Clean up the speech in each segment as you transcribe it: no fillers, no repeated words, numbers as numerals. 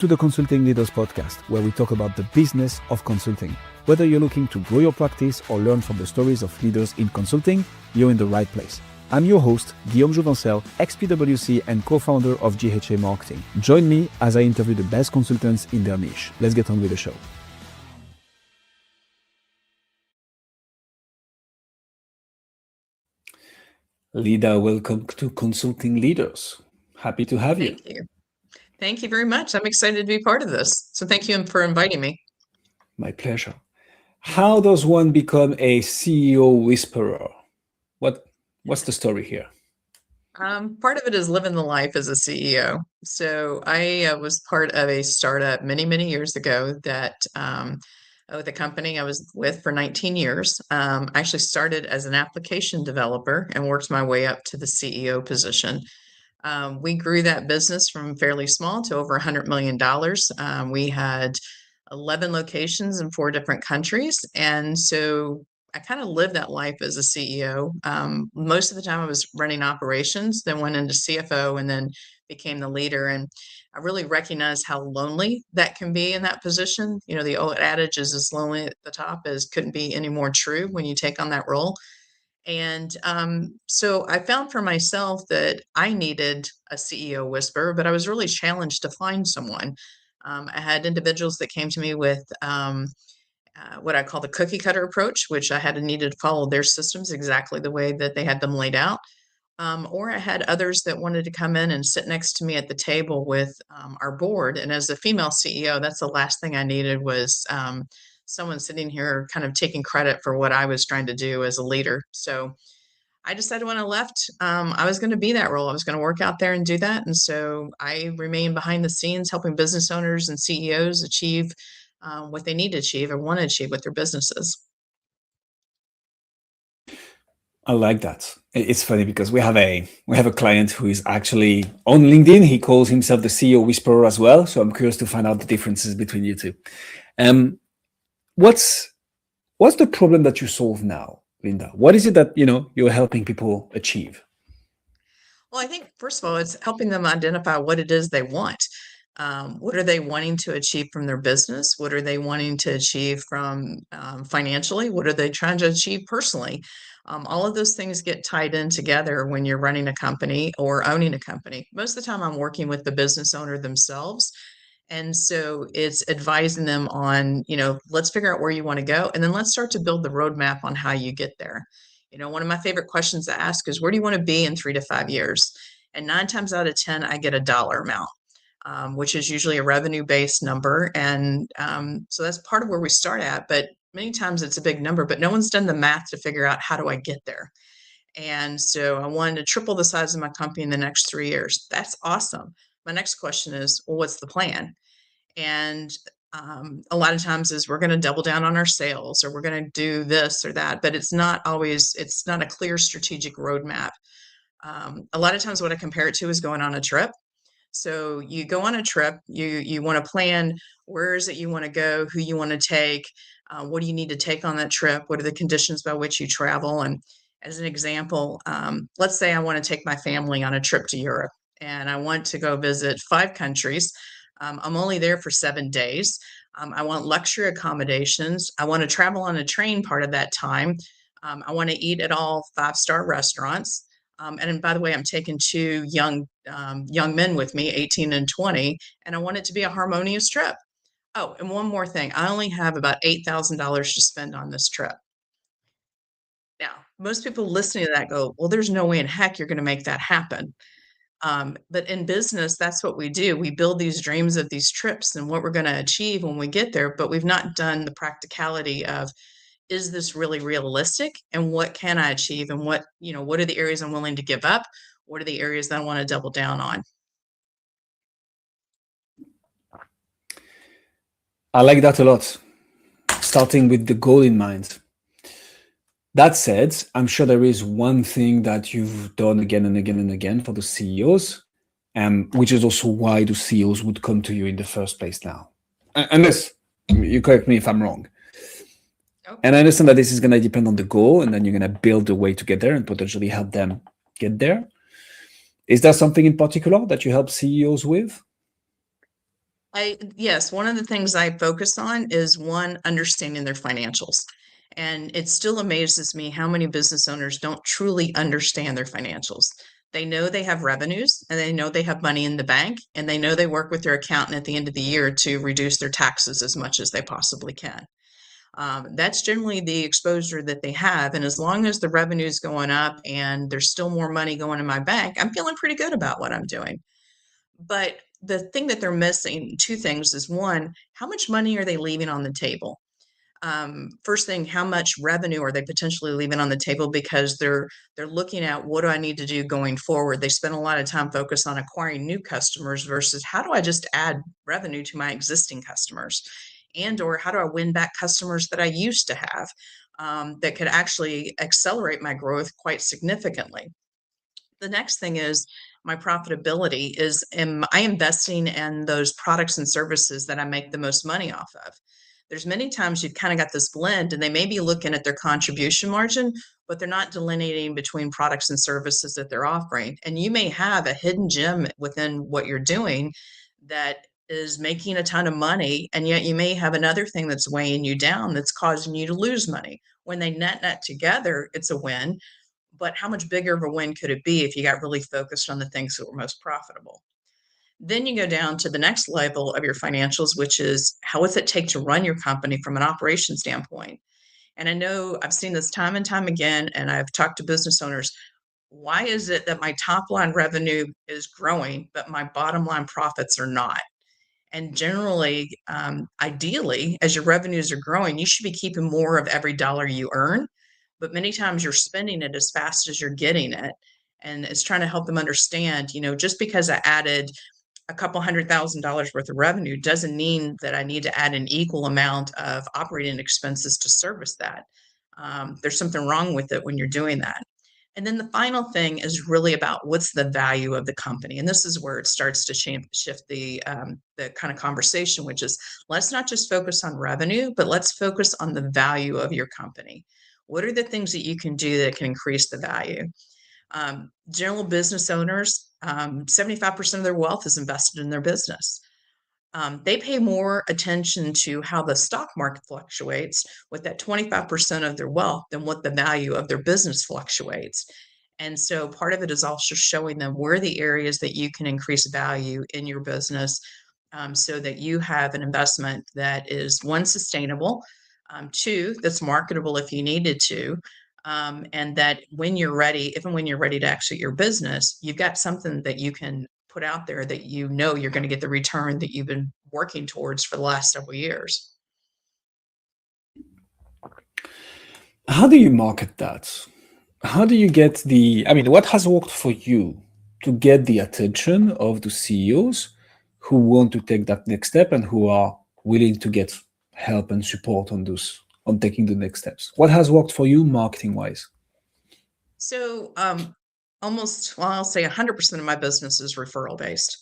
To the Consulting Leaders Podcast, where we talk about the business of consulting. Whether you're looking to grow your practice or learn from the stories of leaders in consulting, you're in the right place. I'm your host, Guillaume Jouvencel, ex-PwC and co-founder of GHA Marketing. Join me as I interview the best consultants in their niche. Let's get on with the show. Lida, welcome to Consulting Leaders. Happy to have you. Thank you. Thank you very much. I'm excited to be part of this. So thank you for inviting me. My pleasure. How does one become a CEO whisperer? What's the story here? Part of it is living the life as a CEO. So I was part of a startup many years ago that the company I was with for 19 years. I actually started as an application developer and worked my way up to the CEO position. We grew that business from fairly small to over $100 million. We had 11 locations in 4 different countries. And so I kind of lived that life as a CEO. Most of the time I was running operations, then went into CFO and then became the leader. And I really recognized how lonely that can be in that position. You know, the old adage is as lonely at the top as couldn't be any more true when you take on that role. And so I found for myself that I needed a CEO whisperer, but I was really challenged to find someone. I had individuals that came to me with what I call the cookie cutter approach, which I had needed to follow their systems exactly the way that they had them laid out. Or I had others that wanted to come in and sit next to me at the table with our board. And as a female CEO, that's the last thing I needed was someone sitting here kind of taking credit for what I was trying to do as a leader. So I decided when I left, I was going to be that role. I was going to work out there and do that. And so I remain behind the scenes helping business owners and CEOs achieve what they need to achieve or want to achieve with their businesses. I like that. It's funny because we have a client who is actually on LinkedIn. He calls himself the CEO whisperer as well. So I'm curious to find out the differences between you two. What's the problem that you solve now, Linda? What is it that you're helping people achieve? Well, I think first of all, it's helping them identify what it is they want. What are they wanting to achieve from their business? What are they wanting to achieve from financially? What are they trying to achieve personally? All of those things get tied in together when you're running a company or owning a company. Most of the time I'm working with the business owner themselves. And so it's advising them on, let's figure out where you want to go. And then let's start to build the roadmap on how you get there. One of my favorite questions to ask is, where do you want to be in 3 to 5 years? And 9 times out of 10, I get a dollar amount, which is usually a revenue-based number. And so that's part of where we start at. But many times it's a big number, but no one's done the math to figure out how do I get there. And so I wanted to triple the size of my company in the next 3 years. That's awesome. My next question is, well, what's the plan? And a lot of times is we're going to double down on our sales or we're going to do this or that, but it's not a clear strategic roadmap. A lot of times what I compare it to is going on a trip. So you go on a trip, you want to plan where is it you want to go, who you want to take, what do you need to take on that trip, what are the conditions by which you travel. And as an example, let's say I want to take my family on a trip to Europe and I want to go visit 5 countries. I'm only there for 7 days. I want luxury accommodations. I want to travel on a train part of that time. I want to eat at all 5-star restaurants. And by the way, I'm taking 2 young men with me, 18 and 20, and I want it to be a harmonious trip. Oh, and one more thing. I only have about $8,000 to spend on this trip. Now, most people listening to that go, well, there's no way in heck you're going to make that happen. But in business, that's what we do. We build these dreams of these trips and what we're going to achieve when we get there, but we've not done the practicality of, is this really realistic? And what can I achieve? And what are the areas I'm willing to give up? What are the areas that I want to double down on? I like that a lot. Starting with the goal in mind. That said, I'm sure there is one thing that you've done again and again and again for the CEOs, which is also why the CEOs would come to you in the first place now. Unless you correct me if I'm wrong. Okay. And I understand that this is going to depend on the goal, and then you're going to build a way to get there and potentially help them get there. Is there something in particular that you help CEOs with? Yes, one of the things I focus on is one, understanding their financials. And it still amazes me how many business owners don't truly understand their financials. They know they have revenues and they know they have money in the bank and they know they work with their accountant at the end of the year to reduce their taxes as much as they possibly can. That's generally the exposure that they have. And as long as the revenue is going up and there's still more money going in my bank, I'm feeling pretty good about what I'm doing. But the thing that they're missing, two things, is one, how much money are they leaving on the table? First thing, how much revenue are they potentially leaving on the table because they're looking at what do I need to do going forward? They spend a lot of time focused on acquiring new customers versus how do I just add revenue to my existing customers, and or how do I win back customers that I used to have that could actually accelerate my growth quite significantly. The next thing is my profitability. Is am I investing in those products and services that I make the most money off of? There's many times you've kind of got this blend and they may be looking at their contribution margin, but they're not delineating between products and services that they're offering. And you may have a hidden gem within what you're doing that is making a ton of money, and yet you may have another thing that's weighing you down that's causing you to lose money. When they net together, it's a win, but how much bigger of a win could it be if you got really focused on the things that were most profitable? Then you go down to the next level of your financials, which is how does it take to run your company from an operation standpoint? And I know I've seen this time and time again, and I've talked to business owners. Why is it that my top line revenue is growing, but my bottom line profits are not? And generally, ideally, as your revenues are growing, you should be keeping more of every dollar you earn. But many times you're spending it as fast as you're getting it. And it's trying to help them understand, just because I added a couple $100,000 worth of revenue doesn't mean that I need to add an equal amount of operating expenses to service that. There's something wrong with it when you're doing that. And then the final thing is really about what's the value of the company, and this is where it starts to shift the kind of conversation, which is let's not just focus on revenue, but let's focus on the value of your company. What are the things that you can do that can increase the value? General business owners, 75% of their wealth is invested in their business. They pay more attention to how the stock market fluctuates with that 25% of their wealth than what the value of their business fluctuates. And so part of it is also showing them where are the areas that you can increase value in your business, so that you have an investment that is one, sustainable, two, that's marketable if you needed to, and that when you're ready, if and when you're ready to exit your business, you've got something that you can put out there that you're going to get the return that you've been working towards for the last several years. How do you market that? How do you get what has worked for you to get the attention of the CEOs who want to take that next step and who are willing to get help and support on taking the next steps? What has worked for you marketing wise? So, I'll say 100% of my business is referral based.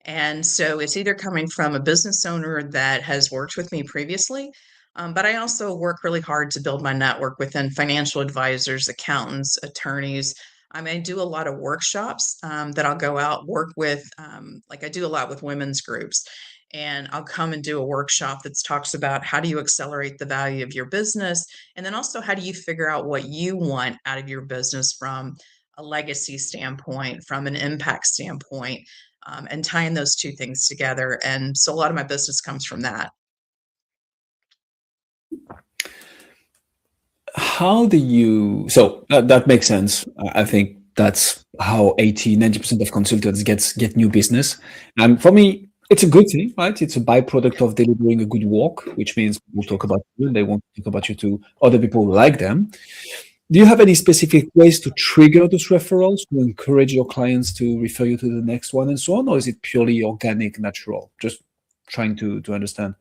And so it's either coming from a business owner that has worked with me previously, but I also work really hard to build my network within financial advisors, accountants, attorneys. I do a lot of workshops that I'll go out, work with, like I do a lot with women's groups. And I'll come and do a workshop that talks about how do you accelerate the value of your business? And then also, how do you figure out what you want out of your business from a legacy standpoint, from an impact standpoint, and tying those two things together. And so a lot of my business comes from that. How do you, so that makes sense. I think that's how 80-90% of consultants get new business. And for me, it's a good thing, right? It's a byproduct of delivering a good work, which means people talk about you and they want to talk about you to other people who like them. Do you have any specific ways to trigger those referrals, to encourage your clients to refer you to the next one and so on? Or is it purely organic, natural? Just trying to understand.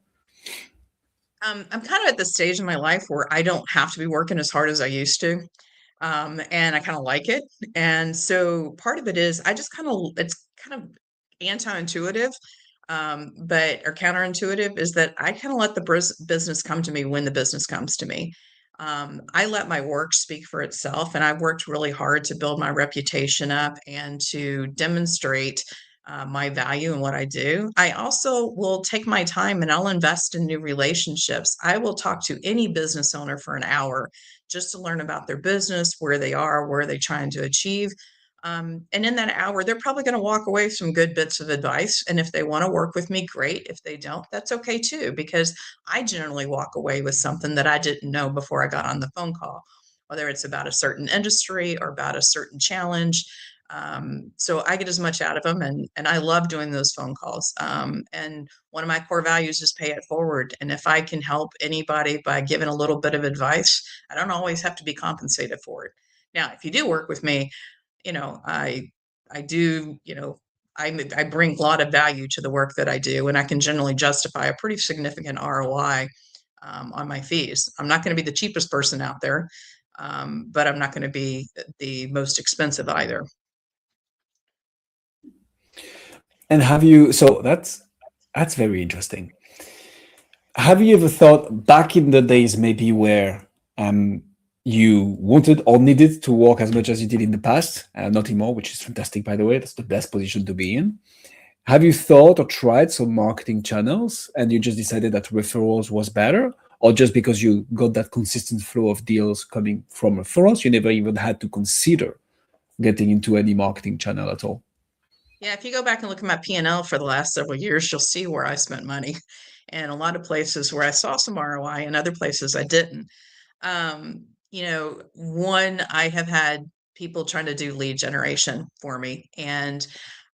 I'm kind of at the stage in my life where I don't have to be working as hard as I used to. And I kind of like it. And so part of it is I just it's kind of anti-intuitive, but or counterintuitive, is that I kind of let the business come to me when the business comes to me. I let my work speak for itself, and I've worked really hard to build my reputation up and to demonstrate my value and what I do. I also will take my time and I'll invest in new relationships. I will talk to any business owner for an hour just to learn about their business, where they are, where they're trying to achieve. And in that hour, they're probably going to walk away with some good bits of advice. And if they want to work with me, great. If they don't, that's okay too, because I generally walk away with something that I didn't know before I got on the phone call, whether it's about a certain industry or about a certain challenge. So I get as much out of them, and I love doing those phone calls. And one of my core values is pay it forward. And if I can help anybody by giving a little bit of advice, I don't always have to be compensated for it. Now, if you do work with me, I do, I bring a lot of value to the work that I do, and I can generally justify a pretty significant ROI on my fees. I'm not going to be the cheapest person out there, but I'm not going to be the most expensive either. And have you, so that's very interesting. Have you ever thought back in the days maybe where you wanted or needed to work as much as you did in the past, not anymore, which is fantastic, by the way, that's the best position to be in. Have you thought or tried some marketing channels and you just decided that referrals was better? Or just because you got that consistent flow of deals coming from referrals, you never even had to consider getting into any marketing channel at all? Yeah, if you go back and look at my P&L for the last several years, you'll see where I spent money, and a lot of places where I saw some ROI and other places I didn't. One, I have had people trying to do lead generation for me, and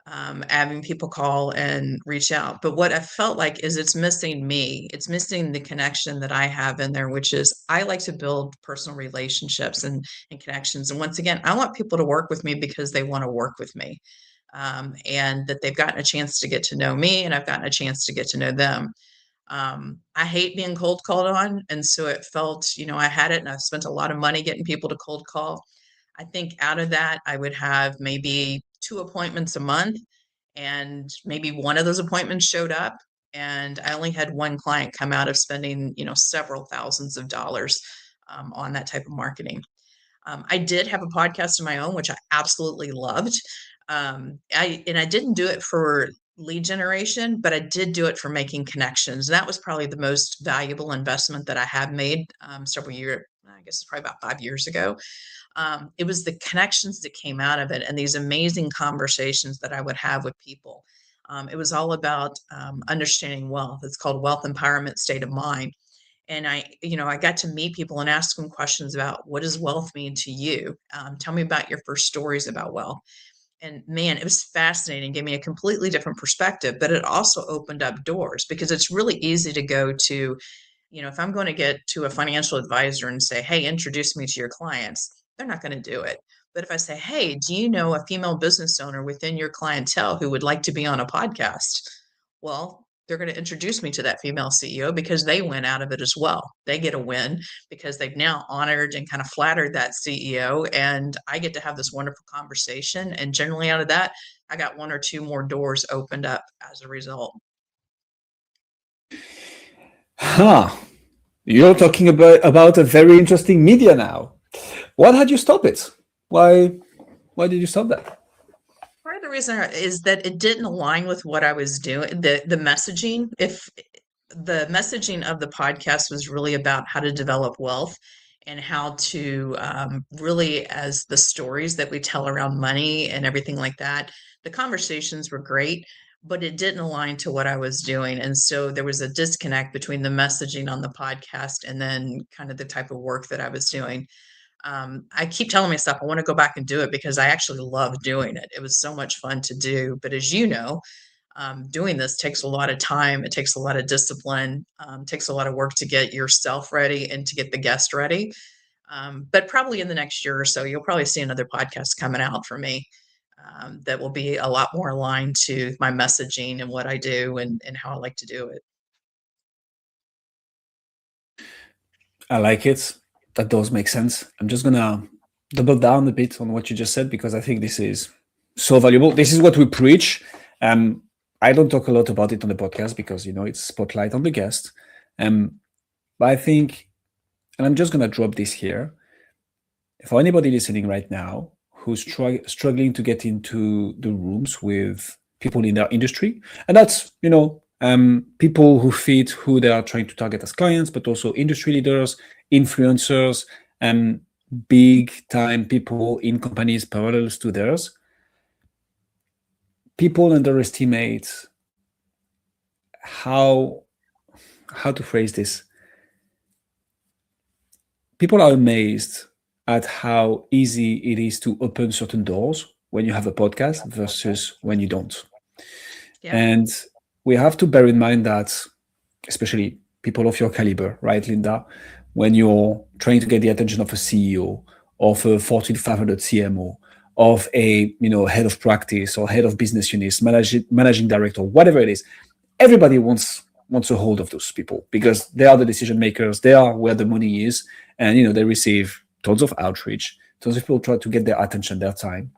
having people call and reach out. But what I felt like is it's missing me. It's missing the connection that I have in there, which is I like to build personal relationships and connections. And once again, I want people to work with me because they want to work with me, and that they've gotten a chance to get to know me, and I've gotten a chance to get to know them. I hate being cold called on. And so it felt, I had it and I spent a lot of money getting people to cold call. I think out of that, I would have maybe 2 appointments a month, and maybe one of those appointments showed up. And I only had one client come out of spending, several thousands of dollars on that type of marketing. I did have a podcast of my own, which I absolutely loved. I didn't do it for lead generation, but I did do it for making connections. And that was probably the most valuable investment that I have made several years. I guess it's probably about 5 years ago. It was the connections that came out of it and these amazing conversations that I would have with people. It was all about understanding wealth. It's called Wealth Empowerment State of Mind. And I got to meet people and ask them questions about, what does wealth mean to you? Tell me about your first stories about wealth. And man, it was fascinating, gave me a completely different perspective, but it also opened up doors, because it's really easy to go to, if I'm going to get to a financial advisor and say, hey, introduce me to your clients, they're not going to do it. But if I say, hey, do you know a female business owner within your clientele who would like to be on a podcast? Well, they're going to introduce me to that female CEO because they win out of it as well. They get a win because they've now honored and kind of flattered that CEO. And I get to have this wonderful conversation. And generally out of that, I got one or two more doors opened up as a result. Huh. You're talking about a very interesting media now. What had you stop it? Why did you stop that? Part of the reason is that it didn't align with what I was doing, the messaging. If the messaging of the podcast was really about how to develop wealth and how to really, as the stories that we tell around money and everything like that, the conversations were great, but it didn't align to what I was doing. And so there was a disconnect between the messaging on the podcast and then kind of the type of work that I was doing. I keep telling myself I want to go back and do it because I actually love doing it. It was so much fun to do. But as you know, doing this takes a lot of time. It takes a lot of discipline. Takes a lot of work to get yourself ready and to get the guest ready. But probably in the next year or so, you'll probably see another podcast coming out for me that will be a lot more aligned to my messaging and what I do and how I like to do it. I like it. That does make sense. I'm just gonna double down a bit on what you just said because I think this is so valuable. This is what we preach. I don't talk a lot about it on the podcast because it's spotlight on the guest. But I think, and I'm just gonna drop this here. For anybody listening right now who's struggling to get into the rooms with people in their industry. And that's, people who fit who they are trying to target as clients, but also industry leaders, influencers, and big time people in companies parallel to theirs. People underestimate how to phrase this. People are amazed at how easy it is to open certain doors when you have a podcast versus when you don't. Yeah. And we have to bear in mind that, especially people of your caliber, right, Linda, when you're trying to get the attention of a CEO, of a Fortune 500 CMO, of a head of practice or head of business units, managing director, whatever it is, everybody wants a hold of those people because they are the decision makers. They are where the money is, and they receive tons of outreach. Tons of people try to get their attention, their time,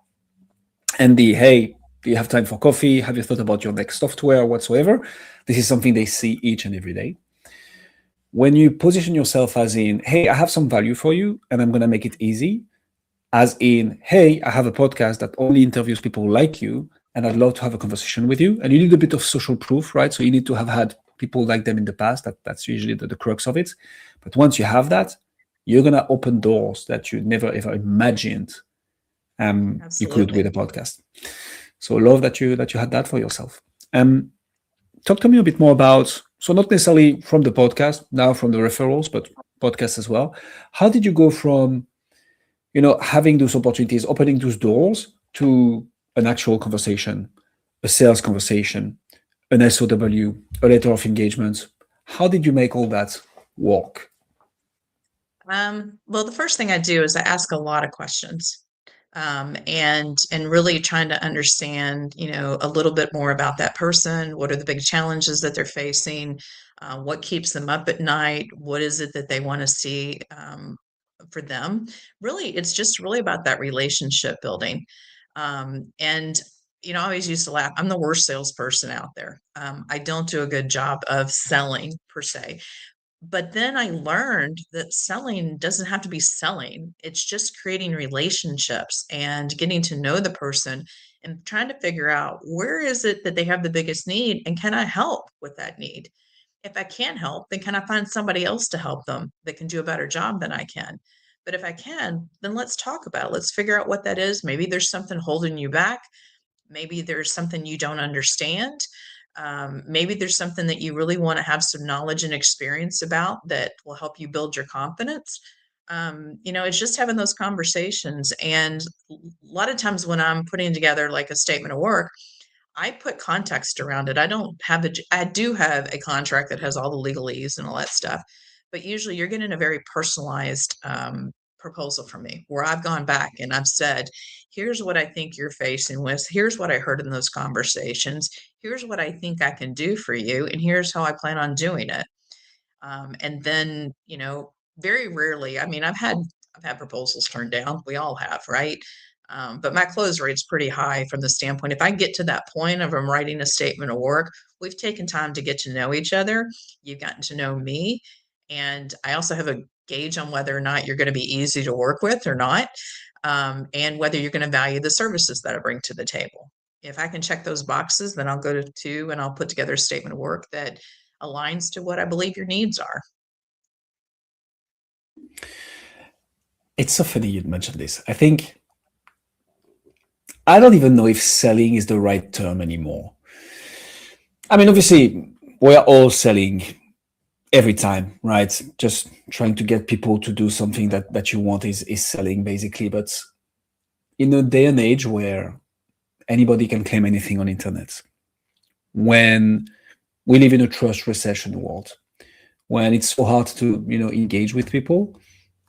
and hey, do you have time for coffee? Have you thought about your next software, whatsoever? This is something they see each and every day. When you position yourself as in, hey, I have some value for you, and I'm going to make it easy, as in, hey, I have a podcast that only interviews people like you, and I'd love to have a conversation with you. And you need a bit of social proof, right? So you need to have had people like them in the past. That's usually the crux of it. But once you have that, you're going to open doors that you never, ever imagined you could with a podcast. So love that you had that for yourself. Talk to me a bit more about, so not necessarily from the podcast, now from the referrals, but podcasts as well. How did you go from having those opportunities, opening those doors, to an actual conversation, a sales conversation, an SOW, a letter of engagement? How did you make all that work? Well, the first thing I do is I ask a lot of questions, and really trying to understand, a little bit more about that person. What are the big challenges that they're facing? What keeps them up at night? What is it that they want to see for them? Really, it's just really about that relationship building. And I always used to laugh. I'm the worst salesperson out there. I don't do a good job of selling per se. But then I learned that selling doesn't have to be selling. It's just creating relationships and getting to know the person and trying to figure out where is it that they have the biggest need and can I help with that need? If I can't help, then can I find somebody else to help them that can do a better job than I can? But if I can, then let's talk about it. Let's figure out what that is. Maybe there's something holding you back. Maybe there's something you don't understand. Maybe there's something that you really want to have some knowledge and experience about that will help you build your confidence. It's just having those conversations. And a lot of times when I'm putting together like a statement of work, I put context around it. I do have a contract that has all the legalese and all that stuff, but usually you're getting a very personalized proposal from me where I've gone back and I've said, here's what I think you're facing with. Here's what I heard in those conversations. Here's what I think I can do for you. And here's how I plan on doing it. And then, very rarely, I've had proposals turned down. We all have, right? But my close rate's pretty high from the standpoint. If I get to that point of I'm writing a statement of work, we've taken time to get to know each other. You've gotten to know me. And I also have a gauge on whether or not you're going to be easy to work with or not, and whether you're going to value the services that I bring to the table. If I can check those boxes, then I'll go to and I'll put together a statement of work that aligns to what I believe your needs are. It's so funny you mentioned this. I don't even know if selling is the right term anymore. Obviously, we're all selling every time, right? Just trying to get people to do something that you want is selling, basically. But in a day and age where anybody can claim anything on internet, when we live in a trust recession world, when it's so hard to engage with people,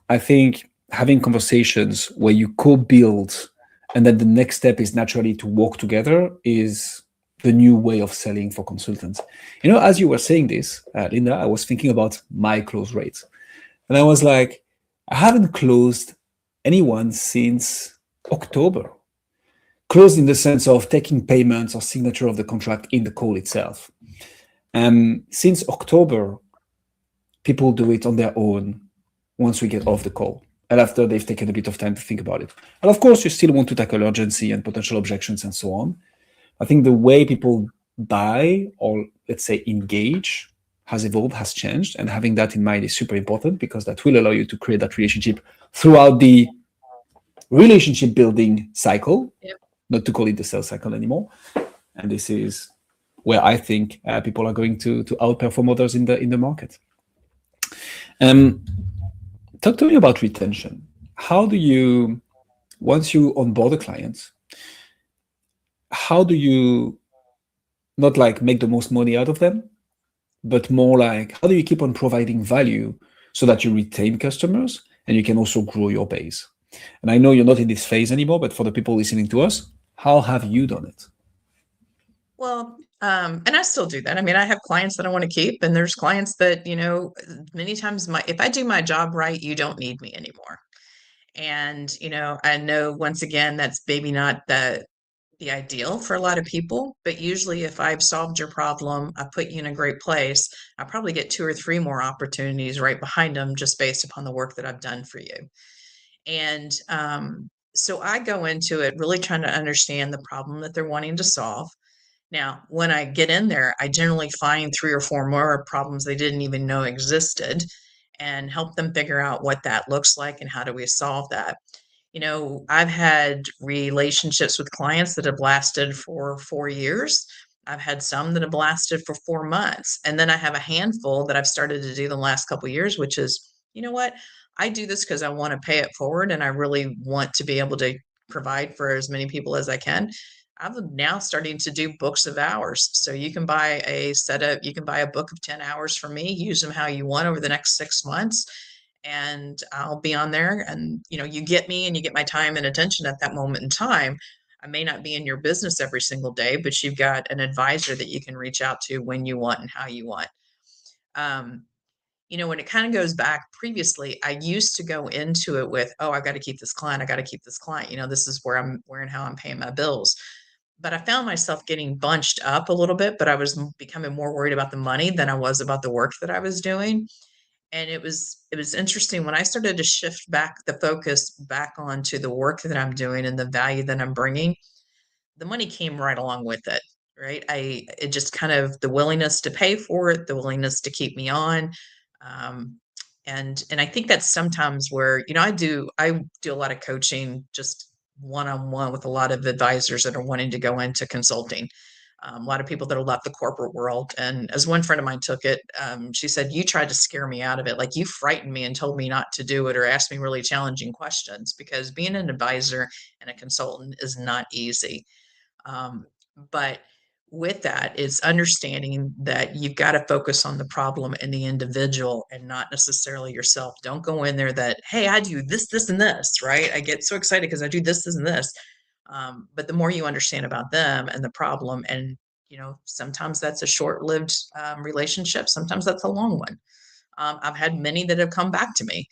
I think having conversations where you co-build and then the next step is naturally to work together is the new way of selling for consultants. As you were saying this, Linda, I was thinking about my close rates. And I was like, I haven't closed anyone since October. Closed in the sense of taking payments or signature of the contract in the call itself. Since October, people do it on their own once we get off the call and after they've taken a bit of time to think about it. And of course, you still want to tackle urgency and potential objections and so on. I think the way people buy or let's say engage has evolved, has changed, and having that in mind is super important because that will allow you to create that relationship throughout the relationship building cycle, Yep. not to call it the sales cycle anymore. And this is where I think people are going to outperform others in the market. Talk to me about retention. How do you, once you onboard a client, how do you not like make the most money out of them, but more like how do you keep on providing value so that you retain customers and you can also grow your base? And I know you're not in this phase anymore, but for the people listening to us, how have you done it? Well, and I still do that. I mean, I have clients that I want to keep, and there's clients that, many times if I do my job right, you don't need me anymore. And, I know once again, that's maybe not the ideal for a lot of people, but usually if I've solved your problem, I put you in a great place, I probably get 2 or 3 more opportunities right behind them just based upon the work that I've done for you. And so I go into it really trying to understand the problem that they're wanting to solve. Now, when I get in there, I generally find 3 or 4 more problems they didn't even know existed and help them figure out what that looks like and how do we solve that. I've had relationships with clients that have lasted for 4 years. I've had some that have lasted for 4 months. And then I have a handful that I've started to do the last couple of years, which is, you know what? I do this because I want to pay it forward and I really want to be able to provide for as many people as I can. I'm now starting to do books of hours. So you can buy you can buy a book of 10 hours from me, use them how you want over the next 6 months. And I'll be on there and, you get me and you get my time and attention at that moment in time. I may not be in your business every single day, but you've got an advisor that you can reach out to when you want and how you want. Um, when it kind of goes back previously, I used to go into it with, oh, I've got to keep this client. I got to keep this client. This is where and how I'm paying my bills. But I found myself getting bunched up a little bit, but I was becoming more worried about the money than I was about the work that I was doing. And it was interesting when I started to shift back the focus back onto the work that I'm doing and the value that I'm bringing, the money came right along with it, right? It just kind of the willingness to pay for it, the willingness to keep me on. Um, and I think that's sometimes where, I do a lot of coaching just one-on-one with a lot of advisors that are wanting to go into consulting. A lot of people that have left the corporate world. And as one friend of mine took it, she said, you tried to scare me out of it. Like you frightened me and told me not to do it or asked me really challenging questions because being an advisor and a consultant is not easy. Um, but with that, it's understanding that you've got to focus on the problem and the individual and not necessarily yourself. Don't go in there that, hey, I do this, this, and this, right? I get so excited because I do this, this, and this. But the more you understand about them and the problem, and sometimes that's a short-lived relationship, sometimes that's a long one. I've had many that have come back to me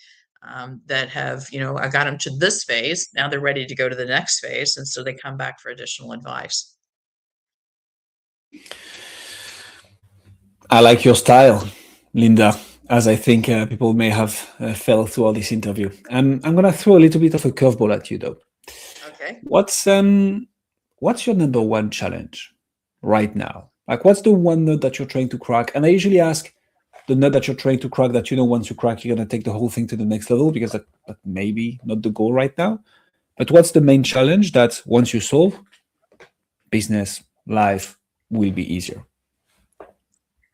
that have, I got them to this phase. Now they're ready to go to the next phase. And so they come back for additional advice. I like your style, Linda, as I think people may have felt throughout this interview. I'm going to throw a little bit of a curveball at you, though. Okay. What's your number one challenge right now? Like, what's the one nut that you're trying to crack? And I usually ask the nut that you're trying to crack that once you crack, you're going to take the whole thing to the next level because that may be not the goal right now. But what's the main challenge that once you solve, business, life will be easier?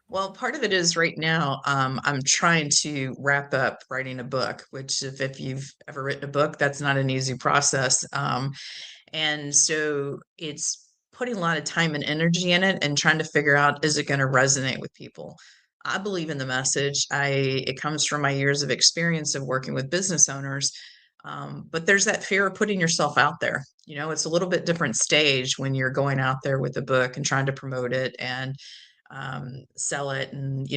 Well, part of it is right now, I'm trying to wrap up writing a book, which if you've ever written a book, that's not an easy process. And so it's putting a lot of time and energy in it and trying to figure out, is it going to resonate with people? I believe in the message. It comes from my years of experience of working with business owners. But there's that fear of putting yourself out there. It's a little bit different stage when you're going out there with a book and trying to promote it and sell it. And,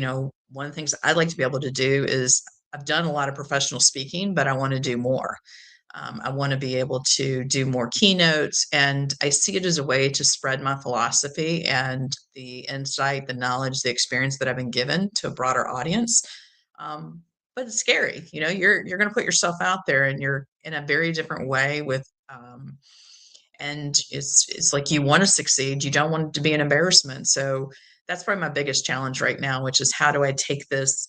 one of the things I'd like to be able to do is I've done a lot of professional speaking, but I want to do more. I want to be able to do more keynotes, and I see it as a way to spread my philosophy and the insight, the knowledge, the experience that I've been given to a broader audience. But it's scary, you're going to put yourself out there, and you're in a very different way with. And it's like you want to succeed. You don't want it to be an embarrassment. So that's probably my biggest challenge right now, which is how do I take this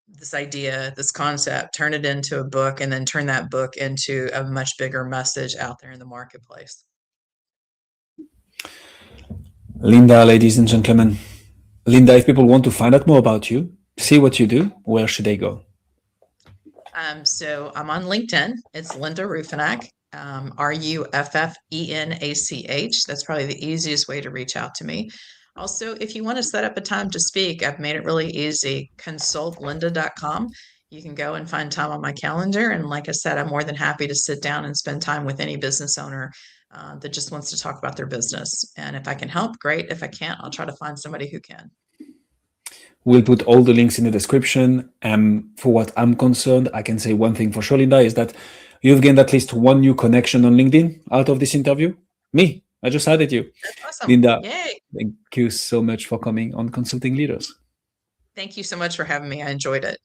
this idea, this concept, turn it into a book, and then turn that book into a much bigger message out there in the marketplace. Linda, ladies and gentlemen. Linda, if people want to find out more about you, see what you do, where should they go? So I'm on LinkedIn. It's Linda Ruffenach, Ruffenach. That's probably the easiest way to reach out to me. Also, if you want to set up a time to speak, I've made it really easy. Consultlinda.com. You can go and find time on my calendar. And like I said, I'm more than happy to sit down and spend time with any business owner that just wants to talk about their business. And if I can help, great. If I can't, I'll try to find somebody who can. We'll put all the links in the description. For what I'm concerned, I can say one thing for sure, Linda, is that you've gained at least one new connection on LinkedIn out of this interview. Me, I just added you. That's awesome. Linda, yay. Thank you so much for coming on Consulting Leaders. Thank you so much for having me. I enjoyed it.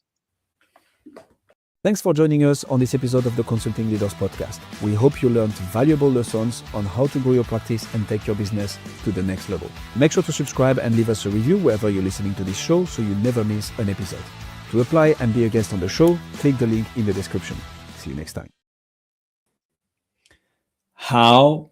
Thanks for joining us on this episode of the Consulting Leaders Podcast. We hope you learned valuable lessons on how to grow your practice and take your business to the next level. Make sure to subscribe and leave us a review wherever you're listening to this show so you never miss an episode. To apply and be a guest on the show, click the link in the description. See you next time. How